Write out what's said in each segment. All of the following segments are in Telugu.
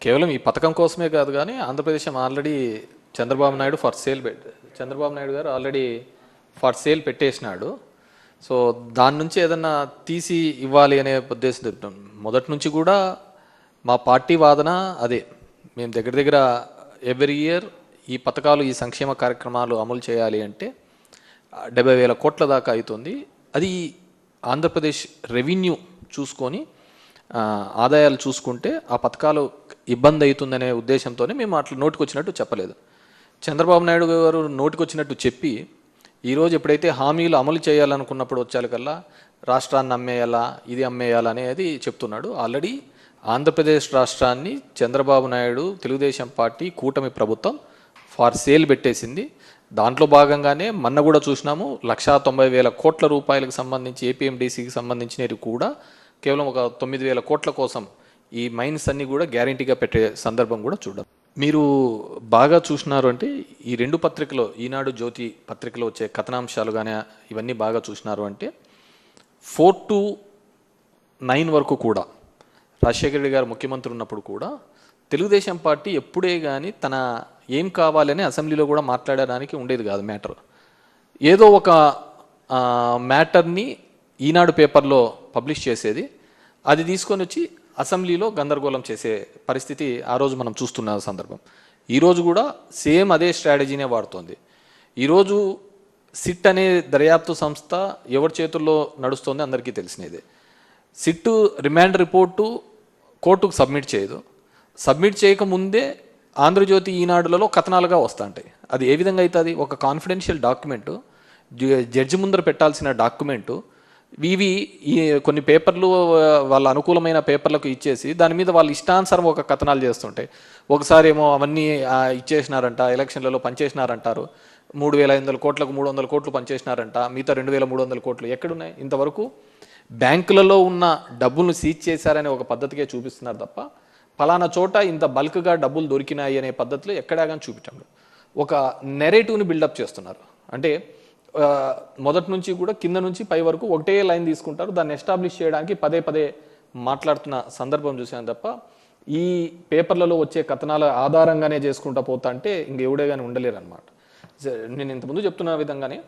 కేవలం ఈ పథకం కోసమే కాదు కానీ ఆంధ్రప్రదేశ్ ఆల్రెడీ చంద్రబాబు నాయుడు చంద్రబాబు నాయుడు గారు ఆల్రెడీ ఫర్ సేల్ పెట్టేసినాడు. సో దాని నుంచి ఏదన్నా తీసి ఇవ్వాలి అనే ఉద్దేశంతో మొదటి నుంచి కూడా మా పార్టీ వాదన అదే. మేము దగ్గర దగ్గర ఎవ్రీ ఇయర్ ఈ పథకాలు ఈ సంక్షేమ కార్యక్రమాలు అమలు చేయాలి అంటే 70,000 కోట్ల దాకా అవుతుంది. అది ఆంధ్రప్రదేశ్ రెవెన్యూ చూసుకొని ఆదాయాలు చూసుకుంటే ఆ పథకాలు ఇబ్బంది అవుతుందనే ఉద్దేశంతోనే మేము అట్లా నోటికొచ్చినట్టు చెప్పలేదు. చంద్రబాబు నాయుడు గారు నోటికొచ్చినట్టు చెప్పి ఈరోజు ఎప్పుడైతే హామీలు అమలు చేయాలనుకున్నప్పుడు వచ్చేకల్లా రాష్ట్రాన్ని అమ్మేయాలా, ఇది అమ్మేయాలా అనేది చెప్తున్నాడు. ఆల్రెడీ ఆంధ్రప్రదేశ్ రాష్ట్రాన్ని చంద్రబాబు నాయుడు తెలుగుదేశం పార్టీ కూటమి ప్రభుత్వం ఫార్ సేల్ పెట్టేసింది. దాంట్లో భాగంగానే మొన్న కూడా చూసినాము 1,90,000 కోట్ల రూపాయలకు సంబంధించి ఏపీఎండిసికి సంబంధించినవి కూడా కేవలం ఒక 9,000 కోట్ల కోసం ఈ మైన్స్ అన్నీ కూడా గ్యారంటీగా పెట్టే సందర్భం కూడా చూద్దాం. మీరు బాగా చూసినారు అంటే ఈ రెండు పత్రికలో, ఈనాడు జ్యోతి పత్రికలో వచ్చే కథనాంశాలు కానీ ఇవన్నీ బాగా చూసినారు అంటే 4 to 9 వరకు కూడా రాజశేఖర రెడ్డి గారు ముఖ్యమంత్రి ఉన్నప్పుడు కూడా తెలుగుదేశం పార్టీ ఎప్పుడే కానీ తన ఏం కావాలని అసెంబ్లీలో కూడా మాట్లాడడానికి ఉండేది కాదు మ్యాటర్. ఏదో ఒక మ్యాటర్ని ఈనాడు పేపర్లో పబ్లిష్ చేసేది, అది తీసుకొని వచ్చి అసెంబ్లీలో గందరగోళం చేసే పరిస్థితి ఆ రోజు మనం చూస్తున్న సందర్భం. ఈరోజు కూడా సేమ్ అదే స్ట్రాటజీనే వాడుతోంది. ఈరోజు సిట్ అనే దర్యాప్తు సంస్థ ఎవరి చేతుల్లో నడుస్తోంది అందరికీ తెలిసినదే. సిట్ రిమాండ్ రిపోర్టు కోర్టుకు సబ్మిట్ చేయదు. సబ్మిట్ చేయకముందే ఆంధ్రజ్యోతి ఈనాడులలో కథనాలుగా వస్తుంటాయి. అది ఏ విధంగా అవుతుంది? ఒక కాన్ఫిడెన్షియల్ డాక్యుమెంటు, జడ్జి ముందర పెట్టాల్సిన డాక్యుమెంటు, ఇవి కొన్ని పేపర్లు వాళ్ళ అనుకూలమైన పేపర్లకు ఇచ్చేసి దాని మీద వాళ్ళు ఇష్టానుసారం ఒక కథనాలు చేస్తుంటాయి. ఒకసారి ఏమో అవన్నీ ఇచ్చేసినారంట, ఎలక్షన్లలో పనిచేసినారంటారు, 3,500 కోట్లకు 300 కోట్లు పనిచేసినారంట, మిగతా 2,300 కోట్లు ఎక్కడున్నాయి? ఇంతవరకు బ్యాంకులలో ఉన్న డబ్బులను సీజ్ చేశారనే ఒక పద్ధతికే చూపిస్తున్నారు తప్ప ఫలానా చోట ఇంత బల్క్గా డబ్బులు దొరికినాయి అనే పద్ధతిలో ఎక్కడా కానీ చూపించండి. ఒక నెరేటివ్ని బిల్డప్ చేస్తున్నారు. అంటే మొదటి నుంచి కూడా కింద నుంచి పై వరకు ఒకటే లైన్ తీసుకుంటారు. దాన్ని ఎస్టాబ్లిష్ చేయడానికి పదే పదే మాట్లాడుతున్న సందర్భం చూసాను తప్ప ఈ పేపర్లలో వచ్చే కథనాల ఆధారంగానే చేసుకుంటా పోతా అంటే ఇంకెవడే కానీ ఉండలేరు అనమాట. నేను ఇంతకుముందు చెప్తున్న విధంగానే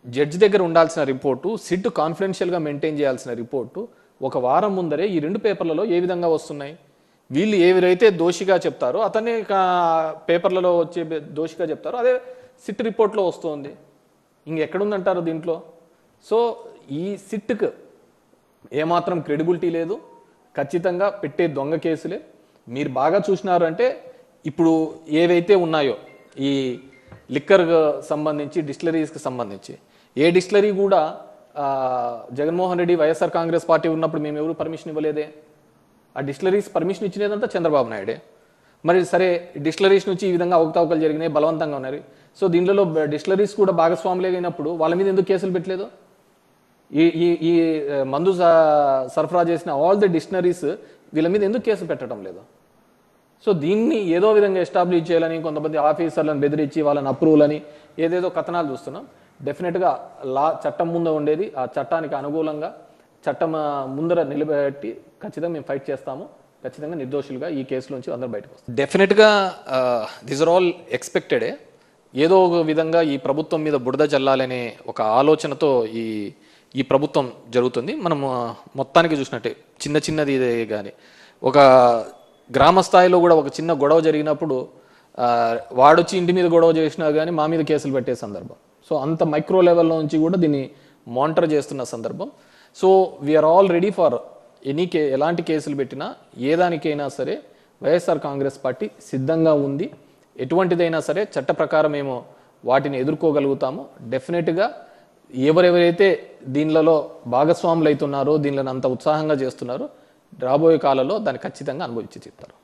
జడ్జి దగ్గర ఉండాల్సిన రిపోర్టు, సిట్ కాన్ఫిడెన్షియల్గా మెయింటైన్ చేయాల్సిన రిపోర్టు ఒక వారం ముందరే ఈ రెండు పేపర్లలో ఏ విధంగా వస్తున్నాయి? వీళ్ళు ఎవరైతే దోషిగా చెప్తారో అతనే పేపర్లలో వచ్చే దోషిగా చెప్తారో అదే సిట్ రిపోర్ట్లో వస్తుంది. ఇంకెక్కడుందంటారు దీంట్లో? సో ఈ సిట్కి ఏమాత్రం క్రెడిబిలిటీ లేదు. ఖచ్చితంగా పెట్టే దొంగ కేసులే. మీరు బాగా చూసినారు అంటే ఇప్పుడు ఏవైతే ఉన్నాయో ఈ లిక్కర్కి సంబంధించి, డిస్టిలరీస్కి సంబంధించి ఏ డిస్టిలరీ కూడా జగన్మోహన్ రెడ్డి వైఎస్ఆర్ కాంగ్రెస్ పార్టీ ఉన్నప్పుడు మేము ఎవరు పర్మిషన్ ఇవ్వలేదే. ఆ డిస్టిలరీస్ పర్మిషన్ ఇచ్చినదంతా చంద్రబాబు నాయుడే. మరి సరే, డిస్టిలరీస్ నుంచి ఈ విధంగా అవకతవకలు జరిగినాయి, బలవంతంగా ఉన్నారు. సో దీనిలో డిస్టిలరీస్ కూడా భాగస్వాములే అయినప్పుడు వాళ్ళ మీద ఎందుకు కేసులు పెట్టలేదు? ఈ మందు సరఫరా చేసిన ఆల్ ది డిస్టిలరీస్ వీళ్ళ మీద ఎందుకు కేసు పెట్టడం లేదు? సో దీన్ని ఏదో విధంగా ఎస్టాబ్లిష్ చేయాలని కొంతమంది ఆఫీసర్లను బెదిరించి వాళ్ళని అప్రూవల్ అని ఏదేదో కథనాలు చూస్తున్నాం. డెఫినెట్గా చట్టం ముందు ఉండేది, ఆ చట్టానికి అనుకూలంగా చట్టం ముందర నిలబెట్టి ఖచ్చితంగా మేము ఫైట్ చేస్తాము. ఖచ్చితంగా నిర్దోషులుగా ఈ కేసు నుంచి అందరూ బయటకు వస్తాం. డెఫినెట్గా దీస్ ఆర్ ఆల్ ఎక్స్పెక్టెడే. ఏదో ఒక విధంగా ఈ ప్రభుత్వం మీద బురద చల్లాలనే ఒక ఆలోచనతో ఈ ప్రభుత్వం జరుగుతుంది. మనం మొత్తానికి చూసినట్టే చిన్నది కానీ ఒక గ్రామ స్థాయిలో కూడా ఒక చిన్న గొడవ జరిగినప్పుడు వాడొచ్చి ఇంటి మీద గొడవ చేసినా కానీ మా మీద కేసులు పెట్టే సందర్భం. సో అంత మైక్రో లెవెల్లో నుంచి కూడా దీన్ని మానిటర్ చేస్తున్న సందర్భం. So we're all ready for ఎలాంటి కేసులు పెట్టినా ఏ దానికైనా సరే వైఎస్ఆర్ కాంగ్రెస్ పార్టీ సిద్ధంగా ఉంది. ఎటువంటిదైనా సరే చట్ట ప్రకారం మేము వాటిని ఎదుర్కోగలుగుతాము. డెఫినెట్గా ఎవరెవరైతే దీనిలలో భాగస్వాములు అవుతున్నారో, దీనిలో అంత ఉత్సాహంగా చేస్తున్నారో రాబోయే కాలంలో దాన్ని ఖచ్చితంగా అనుభవించి చెప్తారు.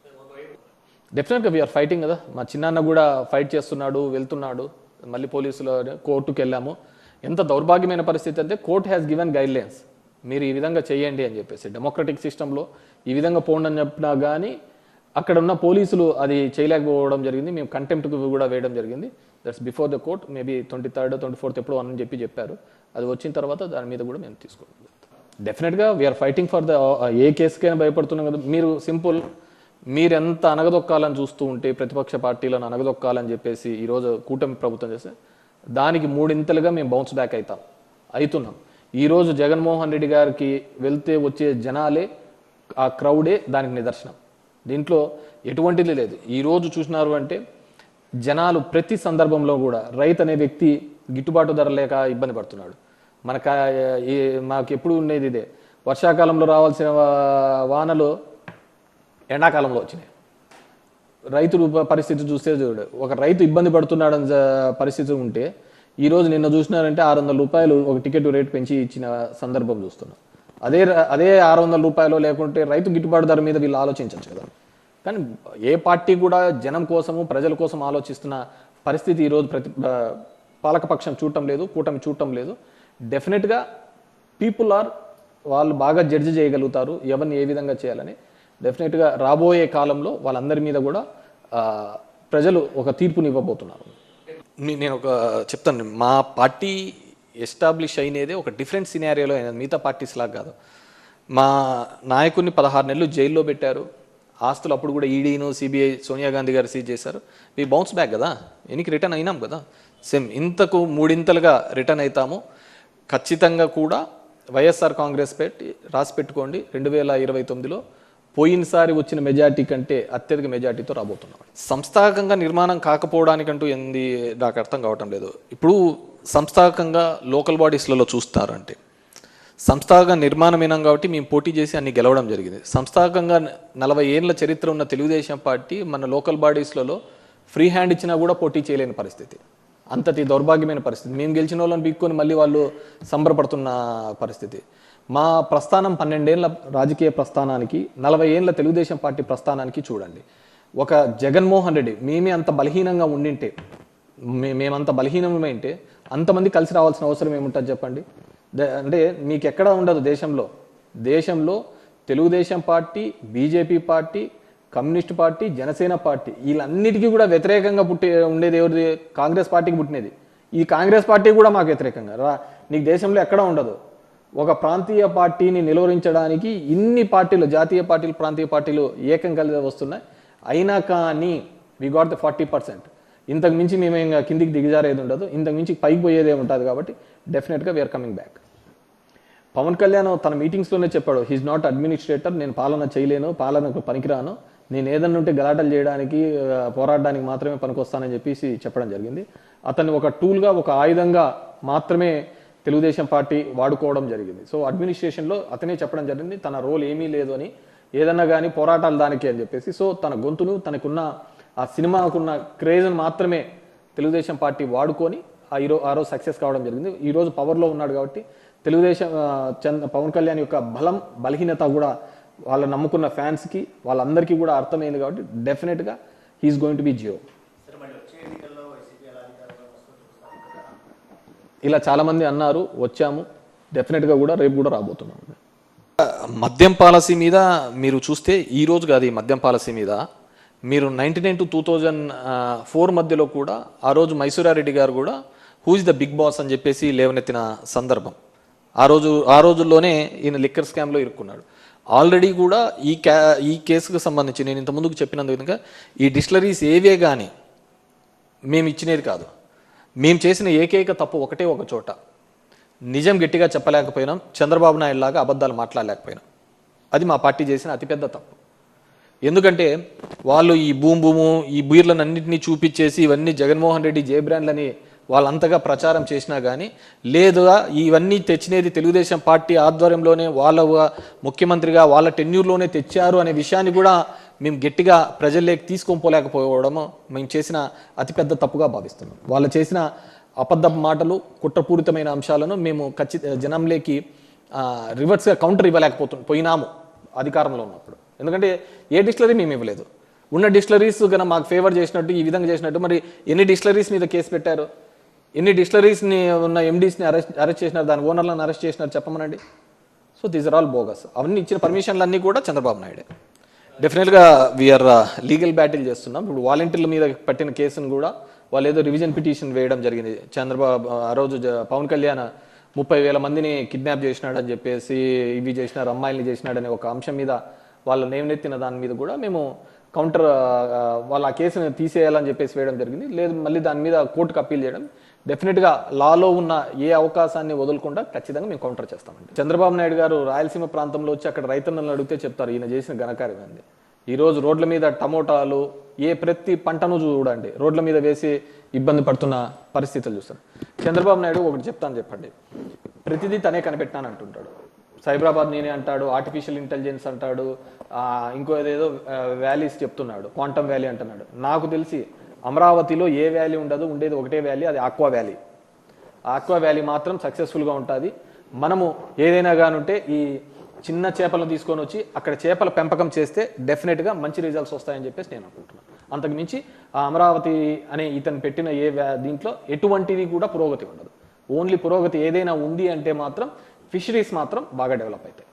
డెఫినెట్గా వీఆర్ ఫైటింగ్ కదా. మా చిన్నాన్న కూడా ఫైట్ చేస్తున్నాడు, వెళ్తున్నాడు. మళ్ళీ పోలీసులు కోర్టుకు వెళ్ళాము. ఎంత దౌర్భాగ్యమైన పరిస్థితి అంటే కోర్ట్ హ్యాస్ గివెన్ గైడ్లైన్స్, మీరు ఈ విధంగా చేయండి అని చెప్పేసి. డెమోక్రటిక్ సిస్టంలో ఈ విధంగా పోండి అని చెప్పినా కానీ అక్కడ ఉన్న పోలీసులు అది చేయలేకపోవడం జరిగింది. మేము కంటెంప్ట్కి కూడా వేయడం జరిగింది. That's before the court. Maybe 23rd 24th ఎప్పుడో అని చెప్పారు. అది వచ్చిన తర్వాత దాని మీద కూడా మేము తీసుకోవాలి. డెఫినెట్గా వీఆర్ ఫైటింగ్ ఫర్ ద ఏ కేసుకైనా భయపడుతున్నాం కదా. మీరు సింపుల్ మీరెంత అనగదొక్కాలని చూస్తూ ఉంటే ప్రతిపక్ష పార్టీలను అనగదొక్కాలని చెప్పేసి ఈరోజు కూటమి ప్రభుత్వం చేస్తే దానికి మూడింతలుగా మేము బౌన్స్ బ్యాక్ అవుతున్నాం. ఈరోజు జగన్మోహన్ రెడ్డి గారికి వెళ్తే వచ్చే జనాలే, ఆ క్రౌడే దానికి నిదర్శనం. దీంట్లో ఎటువంటిది లేదు. ఈరోజు చూసినారు అంటే జనాలు ప్రతి సందర్భంలో కూడా రైతు అనే వ్యక్తి గిట్టుబాటు ధర లేక ఇబ్బంది పడుతున్నాడు. మాకు ఎప్పుడు ఉండేది ఇదే, వర్షాకాలంలో రావాల్సిన వానలు ఎండాకాలంలో వచ్చినాయి. రైతు పరిస్థితి చూస్తే చూడు, ఒక రైతు ఇబ్బంది పడుతున్నాడని పరిస్థితి ఉంటే ఈరోజు నిన్న చూసినారంటే 600 రూపాయలు ఒక టికెట్ రేట్ పెంచి ఇచ్చిన సందర్భం చూస్తున్నాం. అదే 600 రూపాయలు లేకుంటే రైతు గిట్టుబాటు ధర మీద వీళ్ళు ఆలోచించవచ్చు కదా. కానీ ఏ పార్టీ కూడా జనం కోసము ప్రజల కోసం ఆలోచిస్తున్న పరిస్థితి ఈరోజు పాలకపక్షం చూడటం లేదు, కూటమి చూడటం లేదు. డెఫినెట్గా వాళ్ళు బాగా జడ్జి చేయగలుగుతారు ఎవరిని ఏ విధంగా చేయాలని. డెఫినెట్గా రాబోయే కాలంలో వాళ్ళందరి మీద కూడా ప్రజలు ఒక తీర్పుని ఇవ్వబోతున్నారు. నేను ఒక చెప్తాను, మా పార్టీ ఎస్టాబ్లిష్ అయినదే ఒక డిఫరెంట్ సినారియోలో అయినది, మిగతా పార్టీస్ లాగా కాదు. మా నాయకుడిని 16 నెలలు జైల్లో పెట్టారు. ఆస్తులు అప్పుడు కూడా ఈడీను సిబిఐ సోనియా గాంధీ గారు సీజ్ చేశారు. మీ బౌన్స్ బ్యాక్ కదా, ఎనికి రిటర్న్ అయినాం కదా. సేమ్ ఇంతకు మూడింతలుగా రిటర్న్ అవుతాము. ఖచ్చితంగా కూడా వైఎస్ఆర్ కాంగ్రెస్ రాసి పెట్టుకోండి, 2029లో పోయినసారి వచ్చిన మెజార్టీ కంటే అత్యధిక మెజార్టీతో రాబోతున్నాం. సంస్థాగతంగా నిర్మాణం కాకపోవడానికంటూ ఏంది నాకు అర్థం కావటం లేదు. ఇప్పుడు సంస్థాగతంగా లోకల్ బాడీస్లలో చూస్తారంటే సంస్థాగత నిర్మాణమైనాం కాబట్టి మేము పోటీ చేసి అన్ని గెలవడం జరిగింది. సంస్థాగతంగా 40 ఏళ్ళ చరిత్ర ఉన్న తెలుగుదేశం పార్టీ మన లోకల్ బాడీస్లలో ఫ్రీ హ్యాండ్ ఇచ్చినా కూడా పోటీ చేయలేని పరిస్థితి, అంతటి దౌర్భాగ్యమైన పరిస్థితి. మేము గెలిచిన వాళ్ళని పీక్కొని మళ్ళీ వాళ్ళు సంబరపడుతున్న పరిస్థితి. మా ప్రస్థానం 12 ఏళ్ళ రాజకీయ ప్రస్థానానికి 40 ఏళ్ళ తెలుగుదేశం పార్టీ ప్రస్థానానికి చూడండి. ఒక జగన్మోహన్ రెడ్డి మేమే అంత బలహీనంగా ఉండింటే, మేమంత బలహీనమైంటే అంతమంది కలిసి రావాల్సిన అవసరం ఏముంటుంది చెప్పండి. అంటే మీకు ఎక్కడ ఉండదు దేశంలో Telugu Desam party, BJP party, communist party, Janasena party వీళ్ళన్నిటికీ కూడా వ్యతిరేకంగా ఉండేది ఎవరిది? కాంగ్రెస్ పార్టీకి పుట్టినది. ఈ కాంగ్రెస్ పార్టీ కూడా మాకు వ్యతిరేకంగా నీకు దేశంలో ఎక్కడ ఉండదు. ఒక ప్రాంతీయ పార్టీని నిలువరించడానికి ఇన్ని పార్టీలు, జాతీయ పార్టీలు, ప్రాంతీయ పార్టీలు ఏకం కలిసి వస్తున్నాయి. అయినా కానీ వి గాట్ ద 40%. ఇంతకు మించి మేము ఇంకా కిందికి దిగజారేది ఉండదు, ఇంతకు మించి పైకి పోయేదే ఉంటుంది. కాబట్టి డెఫినెట్గా we're coming back. Pavan Kalyan తన మీటింగ్స్లోనే చెప్పాడు, హీఈస్ నాట్ అడ్మినిస్ట్రేటర్, నేను పాలన చేయలేను, పాలనకు పనికిరాను, నేను ఏదన్నా ఉంటే గలాటలు చేయడానికి పోరాడడానికి మాత్రమే పనికొస్తానని చెప్పేసి చెప్పడం జరిగింది. అతన్ని ఒక టూల్గా, ఒక ఆయుధంగా మాత్రమే తెలుగుదేశం పార్టీ వాడుకోవడం జరిగింది. సో అడ్మినిస్ట్రేషన్లో అతనే చెప్పడం జరిగింది తన రోల్ ఏమీ లేదు అని, ఏదన్నా కానీ పోరాటాలు దానికి అని చెప్పేసి. సో తన గొంతును, తనకున్న ఆ సినిమాకున్న క్రేజ్ను మాత్రమే తెలుగుదేశం పార్టీ వాడుకొని ఆ రోజు సక్సెస్ కావడం జరిగింది. ఈరోజు పవర్లో ఉన్నాడు కాబట్టి తెలుగుదేశం పవన్ కళ్యాణ్ యొక్క బలహీనత కూడా వాళ్ళ నమ్ముకున్న ఫ్యాన్స్కి వాళ్ళందరికీ కూడా అర్థమైంది. కాబట్టి డెఫినెట్గా హీఈస్ గోయింగ్ టు బి జియో. ఇలా చాలామంది అన్నారు, వచ్చాము, డెఫినెట్గా కూడా రేపు కూడా రాబోతున్నాం. మద్యం పాలసీ మీద మీరు చూస్తే ఈరోజు కాదు, ఈ మద్యం పాలసీ మీద మీరు 1999 to 2004 మధ్యలో కూడా ఆ రోజు మైసూరారెడ్డి గారు కూడా who is the big boss అని చెప్పేసి లేవనెత్తిన సందర్భం. ఆ రోజుల్లోనే ఈయన లిక్కర్ స్కామ్లో ఇరుక్కున్నాడు. ఆల్రెడీ కూడా ఈ కేసుకు సంబంధించి నేను ఇంత ముందుకు చెప్పినందుకు కనుక ఈ డిస్టిలరీస్ ఏవే కానీ మేము ఇచ్చినది కాదు. మేము చేసిన ఏకైక తప్పు ఒకటే ఒక చోట, నిజం గట్టిగా చెప్పలేకపోయినాం, చంద్రబాబు నాయుడు లాగా అబద్ధాలు మాట్లాడలేకపోయినాం. అది మా పార్టీ చేసిన అతిపెద్ద తప్పు. ఎందుకంటే వాళ్ళు ఈ భూము ఈ బీర్లను అన్నింటినీ చూపించేసి ఇవన్నీ జగన్మోహన్ రెడ్డి జే బ్రాండ్లని వాళ్ళంతగా ప్రచారం చేసినా కానీ లేదా ఇవన్నీ తెచ్చినది తెలుగుదేశం పార్టీ ఆధ్వర్యంలోనే, వాళ్ళ ముఖ్యమంత్రిగా వాళ్ళ టెన్యూర్లోనే తెచ్చారు అనే విషయాన్ని కూడా మేము గట్టిగా ప్రజల్లోకి తీసుకొనిపోలేకపోవడము మేము చేసిన అతిపెద్ద తప్పుగా భావిస్తున్నాం. వాళ్ళు చేసిన అబద్ధ మాటలు, కుట్రపూరితమైన అంశాలను మేము జనంలోకి రివర్స్గా కౌంటర్ పోయినాము అధికారంలో ఉన్నప్పుడు. ఎందుకంటే ఏ డిస్టిలరీ మేము ఇవ్వలేదు. ఉన్న డిస్టిలరీస్ కన్నా మాకు ఫేవర్ చేసినట్టు, ఈ విధంగా చేసినట్టు మరి ఎన్ని డిస్టిలరీస్ మీద కేసు పెట్టారు, ఎన్ని డిస్టిలరీస్ని ఉన్న ఎండీస్ని అరెస్ట్ చేసినారు, దాని ఓనర్లను అరెస్ట్ చేసినారు చెప్పమనండి. So these are all bogus. అవన్నీ ఇచ్చిన పర్మిషన్లు అన్నీ కూడా చంద్రబాబు నాయుడే. డెఫినెట్గా వీఆర్ లీగల్ బ్యాటిల్ చేస్తున్నాం. ఇప్పుడు వాలంటీర్ల మీద పట్టిన కేసును కూడా వాళ్ళు ఏదో రివిజన్ పిటిషన్ వేయడం జరిగింది. చంద్రబాబు ఆ రోజు పవన్ కళ్యాణ్ 30,000 మందిని కిడ్నాప్ చేసినాడని చెప్పేసి, ఇవి చేసినారు, అమ్మాయిల్ని చేసినాడనే ఒక అంశం మీద వాళ్ళ నేవనెత్తిన దాని మీద కూడా మేము కౌంటర్ వాళ్ళు ఆ కేసుని తీసేయాలని చెప్పేసి వేయడం జరిగింది. లేదు మళ్ళీ దాని మీద కోర్టుకు అప్పీల్ చేయడం. డెఫినెట్గా లాలో ఉన్న ఏ అవకాశాన్ని వదలకుండా ఖచ్చితంగా మేము కౌంటర్ చేస్తామండి. చంద్రబాబు నాయుడు గారు రాయలసీమ ప్రాంతంలో వచ్చి అక్కడ రైతన్నలను అడిగితే చెప్తారు ఈయన చేసిన ఘనకార్యం ఏంది. ఈరోజు రోడ్ల మీద టమోటాలు ప్రతి పంటను చూడండి రోడ్ల మీద వేసి ఇబ్బంది పడుతున్న పరిస్థితులు చూస్తారు. చంద్రబాబు నాయుడు ఒకటి చెప్తాను చెప్పండి, ప్రతిదీ తనే కనిపెట్టాను అంటుంటాడు. సైబరాబాద్ నేనే అంటాడు, ఆర్టిఫిషియల్ ఇంటెలిజెన్స్ అంటాడు, ఇంకో ఏదేదో వ్యాలీస్ చెప్తున్నాడు, క్వాంటమ్ వ్యాలీ అంటున్నాడు. నాకు తెలిసి అమరావతిలో ఏ వ్యాలీ ఉండదు, ఉండేది ఒకటే వ్యాలీ, అది ఆక్వా వ్యాలీ. ఆక్వా వ్యాలీ మాత్రం సక్సెస్ఫుల్గా ఉంటుంది. మనము ఏదైనా కానుంటే ఈ చిన్న చేపలను తీసుకొని వచ్చి అక్కడ చేపల పెంపకం చేస్తే డెఫినెట్గా మంచి రిజల్ట్స్ వస్తాయని చెప్పేసి నేను అనుకుంటున్నాను. అంతకు మించి ఆ అమరావతి అనే ఇతను పెట్టిన దీంట్లో ఎటువంటిది కూడా పురోగతి ఉండదు. ఓన్లీ పురోగతి ఏదైనా ఉంది అంటే మాత్రం ఫిషరీస్ మాత్రం బాగా డెవలప్ అవుతాయి.